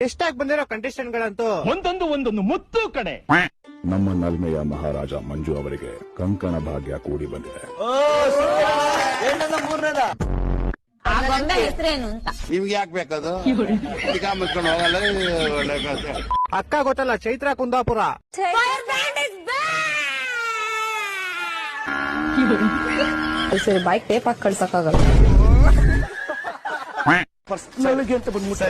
ಎಷ್ಟಾಗಿ ಬಂದಿರೋ ಕಂಟೆಸ್ಟೆಂಟ್ ಗಳಂತೂ ಒಂದೊಂದು ಮುತ್ತು ಕಡೆ. ನಮ್ಮ ನಲ್ಮೆಯ ಮಹಾರಾಜ ಮಂಜು ಅವರಿಗೆ ಕಂಕಣ ಭಾಗ್ಯ ಕೂಡಿ ಬಂದಿದೆ. ಹೆಸರೇನು ಅಂತ ನಿಮ್ಗೆ ಯಾಕೆ ಬೇಕದು? ಮುಚ್ಕೊಂಡು ಹೋಗಲ್ಲ. ಅಕ್ಕ ಗೊತ್ತಲ್ಲ, ಚೈತ್ರ ಕುಂದಾಪುರ. ಸರಿ, ಬೈಕ್ ಟೇಪ್ ಹಾಕಿ ಕಳ್ಸಕ್ಕಾಗಲ್ಲ. ಪರ್ಸನಲ್ಗೆ ಅಂತ ಬಂದ್ಬಿಟ್ಟೆ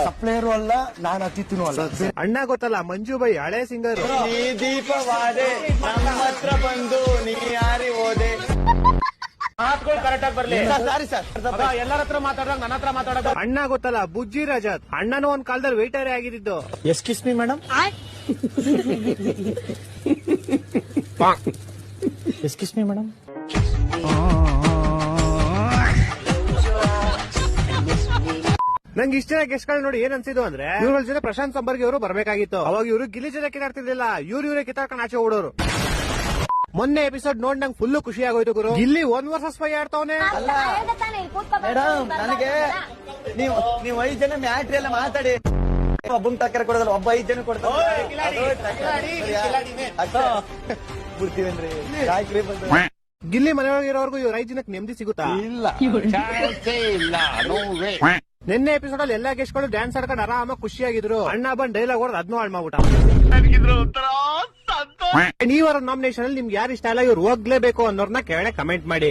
ಸಪ್ಲೈಯರು ಅಲ್ಲ, ನಾನು ಅತಿಥಿನೂ ಅಲ್ಲ. ಅಣ್ಣ ಗೊತ್ತಲ್ಲ, ಮಂಜು ಬೈ ಹಳೆ ಸಿಂಗರ್. ನೀ ದೀಪವಾದೆ ನಮ್ಮ ಹತ್ರ ಬಂದು ನೀ ಯಾರಿ ಹೋದೆ. ಮಾತುಗಳು ಕರೆಕ್ಟ್ ಆಗಿ ಬರ್ಲಿ. ಸಾರಿ ಸರ್, ಎಲ್ಲರ ಹತ್ರ ಮಾತಾಡೋದು ನನ್ನ ಹತ್ರ ಮಾತಾಡೋದು. ಅಣ್ಣ ಗೊತ್ತಲ್ಲ, ಬುಜ್ಜಿ ರಜತ್. ಅಣ್ಣನೂ ಒಂದ್ ಕಾಲದಲ್ಲಿ ವೇಟರೇ ಆಗಿದ್ದು. Excuse me madam. Excuse me madam. ನಂಗೆ ಇಷ್ಟ ಗೆಸ್ಟ್ ಗಳು ನೋಡಿ ಏನ್ ಅನ್ಸಿದ್ದು ಅಂದ್ರೆ, ಇವ್ರ ಜೊತೆ ಪ್ರಶಾಂತ್ ಸಂಬರ್ಗಿ ಅವರು ಬರ್ಬೇಕಾಗಿತ್ತು. ಅವಾಗ ಇವರು ಗಿಲ್ಲಿ ಜೊತೆ ಕಿತ್ತಾಡ್ತಿರ್ಲಿಲ್ಲ, ಇವರೇ ಕಿತ್ತಾಡ್ಕೊಂಡು ಆಚೆ ಓಡೋರು. ಮೊನ್ನೆ ಎಪಿಸೋಡ್ ನೋಡ್ ನಂಗೆ ಫುಲ್ ಖುಷಿ ಆಗೋಯ್ತು ಗುರು. ಗಿಲ್ಲಿ 1 ವರ್ಸಸ್ 5 ಆಡ್ತಾವನೆ. ಮೇಡಮ್, ನನಗೆ ನೀವು 5 ಜನ ಮ್ಯಾಟ್ರಿ ಎಲ್ಲ ಮಾತಾಡಿ. ಒಬ್ಬನ್ ಟಕ್ಕರ್ ಕೊಡೋದಲ್ಲ, ಒಬ್ಬ 5 ಜನ ಕೊಡ್ತಾರೆ. ಬಿಡ್ತೀವೇನ್ರಿ? ಗಿಲ್ಲಿ ಮನೆಯೊಳಗಿರೋರ್ಗು ಇವ್ರ 5 ಜನಕ್ಕೆ ನೆಮ್ಮದಿ ಸಿಗುತ್ತಾ? ಇಲ್ಲ, ಚಾನ್ಸೇ ಇಲ್ಲ. No way. ನಿನ್ನೆ ಎಪಿಸೋಡ್ ಅಲ್ಲಿ ಎಲ್ಲಾ ಗೆಸ್ಟ್ ಗಳು ಡ್ಯಾನ್ಸ್ ಆಡ್ಕೊಂಡು ಆರಾಮಾಗಿ ಖುಷಿಯಾಗಿದ್ರು. ಅಣ್ಣ ಬಂದ್ ಡೈಲಾಗ್ ಹೊಡೆದ್ ಅದನ್ನೂ ಹಾಳು ಮಾಡ್ಬಿಟ್ಟ. ಈ ವಾರ ನಾಮಿನೇಷನ್ ಅಲ್ಲಿ ನಿಮ್ಗೆ ಯಾರು ಇಷ್ಟ ಇಲ್ಲ, ಇವ್ರು ಹೋಗ್ಲೇಬೇಕು ಅನ್ನೋರ್ನ ಕೆಳಗೆ ಕಮೆಂಟ್ ಮಾಡಿ.